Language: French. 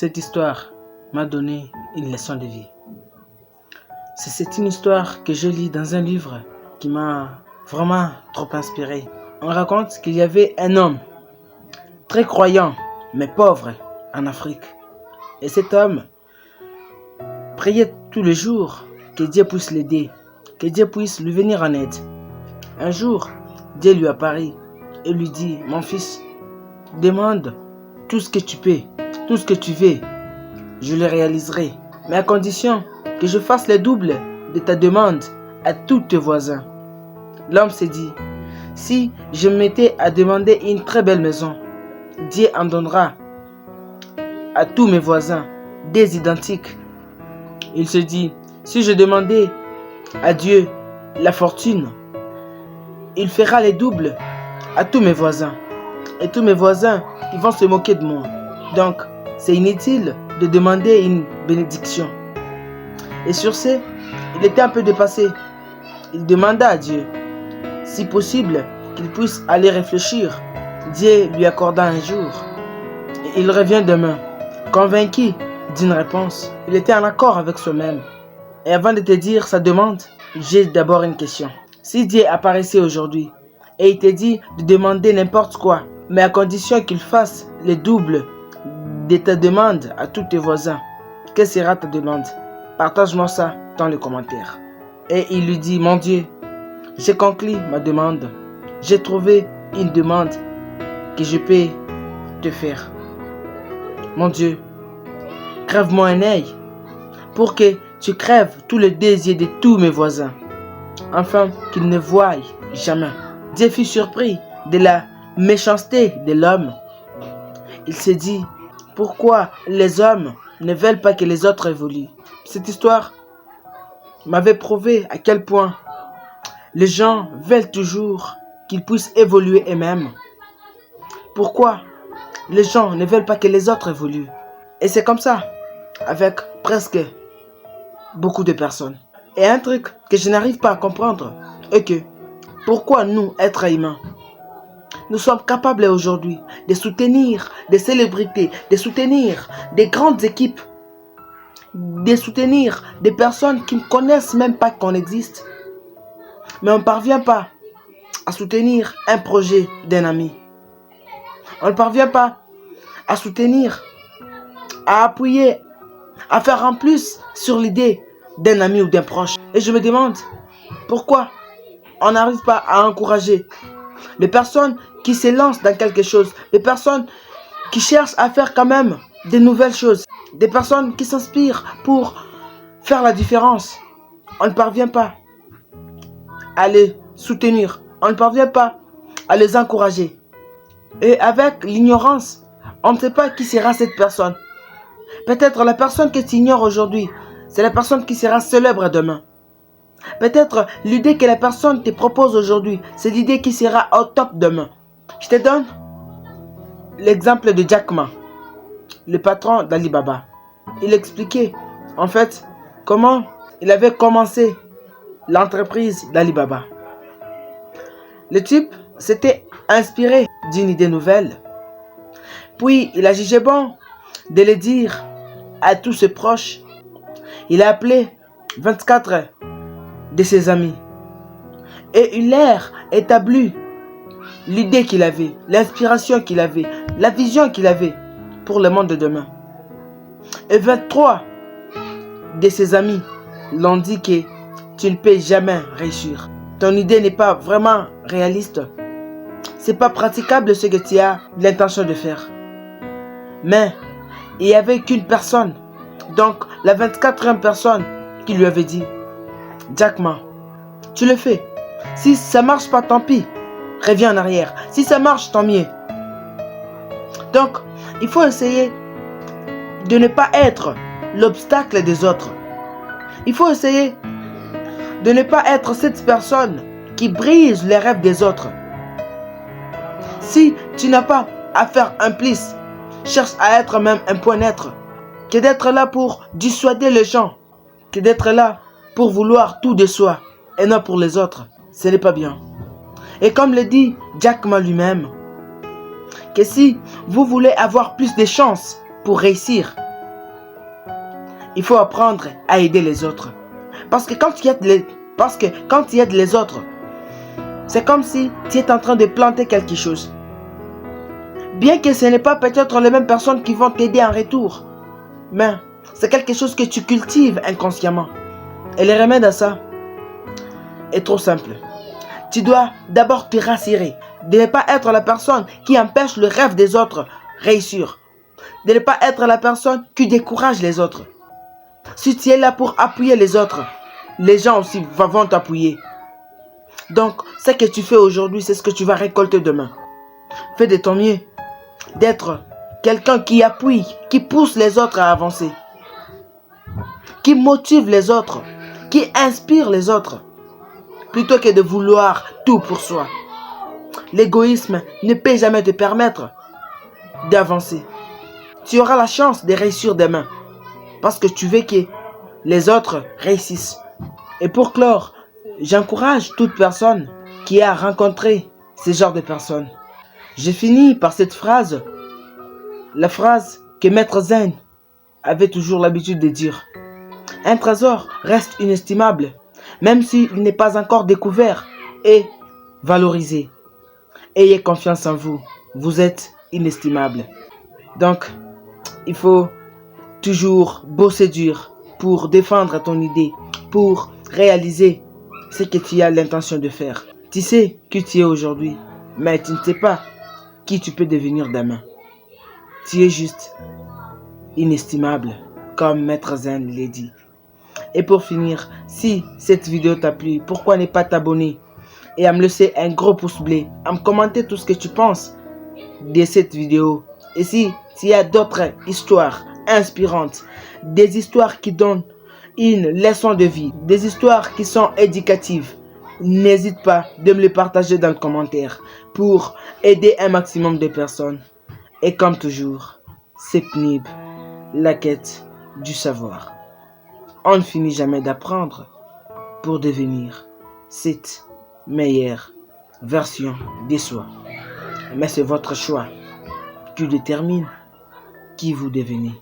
Cette histoire m'a donné une leçon de vie. C'est une histoire que je lis dans un livre qui m'a vraiment trop inspiré. On raconte qu'il y avait un homme très croyant mais pauvre en Afrique. Et cet homme priait tous les jours que Dieu puisse l'aider, que Dieu puisse lui venir en aide. Un jour, Dieu lui apparut et lui dit: mon fils, demande tout ce que tu peux, tout ce que tu veux, je le réaliserai, mais à condition que je fasse le double de ta demande à tous tes voisins. L'homme s'est dit: si je me mettais à demander une très belle maison, Dieu en donnera à tous mes voisins des identiques. Il se dit: si je demandais à Dieu la fortune, il fera les doubles à tous mes voisins. Et tous mes voisins, ils vont se moquer de moi. Donc, c'est inutile de demander une bénédiction. Et sur ce, il était un peu dépassé. Il demanda à Dieu, si possible, qu'il puisse aller réfléchir. Dieu lui accorda un jour. Et il revient demain, convaincu d'une réponse. Il était en accord avec soi-même. Et avant de te dire sa demande, j'ai d'abord une question. Si Dieu apparaissait aujourd'hui et il te dit de demander n'importe quoi, mais à condition qu'il fasse le double de ta demande à tous tes voisins, quelle sera ta demande? Partage-moi ça dans les commentaires. Et il lui dit: mon Dieu, j'ai conclu ma demande. J'ai trouvé une demande que je peux te faire. Mon Dieu, crève-moi un œil pour que tu crèves tous les désirs de tous mes voisins, afin qu'ils ne voient jamais. Dieu fut surpris de la méchanceté de l'homme. Il s'est dit: pourquoi les hommes ne veulent pas que les autres évoluent? Cette histoire m'avait prouvé à quel point les gens veulent toujours qu'ils puissent évoluer eux-mêmes. Pourquoi les gens ne veulent pas que les autres évoluent? Et c'est comme ça avec presque beaucoup de personnes. Et un truc que je n'arrive pas à comprendre est que pourquoi nous, êtres humains, nous sommes capables aujourd'hui de soutenir des célébrités, de soutenir des grandes équipes, de soutenir des personnes qui ne connaissent même pas qu'on existe. Mais on ne parvient pas à soutenir un projet d'un ami. On ne parvient pas à soutenir, à appuyer, à faire en plus sur l'idée d'un ami ou d'un proche. Et je me demande pourquoi on n'arrive pas à encourager les personnes qui se lancent dans quelque chose, les personnes qui cherchent à faire quand même de nouvelles choses, des personnes qui s'inspirent pour faire la différence. On ne parvient pas à les soutenir, on ne parvient pas à les encourager. Et avec l'ignorance, on ne sait pas qui sera cette personne. Peut-être la personne que tu ignores aujourd'hui, c'est la personne qui sera célèbre demain. Peut-être l'idée que la personne te propose aujourd'hui, c'est l'idée qui sera au top demain. Je te donne l'exemple de Jack Ma, le patron d'Alibaba. Il expliquait en fait comment il avait commencé l'entreprise d'Alibaba. Le type s'était inspiré d'une idée nouvelle. Puis il a jugé bon de le dire à tous ses proches. Il a appelé 24 de ses amis et il leur établit l'idée qu'il avait, l'inspiration qu'il avait, la vision qu'il avait pour le monde de demain. Et 23 de ses amis l'ont dit que tu ne peux jamais réussir. Ton idée n'est pas vraiment réaliste. C'est pas praticable ce que tu as l'intention de faire. Mais il n'y avait qu'une personne, donc la 24e personne qui lui avait dit: Jack Ma, tu le fais. Si ça marche pas, tant pis. Reviens en arrière. Si ça marche, tant mieux. Donc, il faut essayer de ne pas être l'obstacle des autres. Il faut essayer de ne pas être cette personne qui brise les rêves des autres. Si tu n'as pas à faire un plus, cherche à être même un point neutre. Que d'être là pour dissuader les gens. Que d'être là pour vouloir tout de soi et non pour les autres. Ce n'est pas bien. Et comme le dit Jack Ma lui-même, que si vous voulez avoir plus de chances pour réussir, il faut apprendre à aider les autres. Parce que quand tu aides les autres, c'est comme si tu es en train de planter quelque chose. Bien que ce n'est pas peut-être les mêmes personnes qui vont t'aider en retour, mais c'est quelque chose que tu cultives inconsciemment. Et le remède à ça est trop simple. Tu dois d'abord te rassurer de ne pas être la personne qui empêche le rêve des autres réussir. De ne pas être la personne qui décourage les autres. Si tu es là pour appuyer les autres, les gens aussi vont t'appuyer. Donc, ce que tu fais aujourd'hui, c'est ce que tu vas récolter demain. Fais de ton mieux d'être quelqu'un qui appuie, qui pousse les autres à avancer, qui motive les autres, qui inspire les autres, plutôt que de vouloir tout pour soi. L'égoïsme ne peut jamais te permettre d'avancer. Tu auras la chance de réussir demain, parce que tu veux que les autres réussissent. Et pour clore, j'encourage toute personne qui a rencontré ce genre de personnes. Je finis par cette phrase, la phrase que Maître Zen avait toujours l'habitude de dire. Un trésor reste inestimable, même s'il n'est pas encore découvert et valorisé. Ayez confiance en vous, vous êtes inestimable. Donc, il faut toujours bosser dur pour défendre ton idée, pour réaliser ce que tu as l'intention de faire. Tu sais qui tu es aujourd'hui, mais tu ne sais pas qui tu peux devenir demain. Tu es juste inestimable, comme Maître Zen l'a dit. Et pour finir, si cette vidéo t'a plu, pourquoi ne pas t'abonner et à me laisser un gros pouce bleu, à me commenter tout ce que tu penses de cette vidéo. Et si tu as d'autres histoires inspirantes, des histoires qui donnent une leçon de vie, des histoires qui sont éducatives, n'hésite pas de me les partager dans le commentaire pour aider un maximum de personnes. Et comme toujours, c'est PNIB, la quête du savoir. On ne finit jamais d'apprendre pour devenir cette meilleure version de soi. Mais c'est votre choix qui détermine qui vous devenez.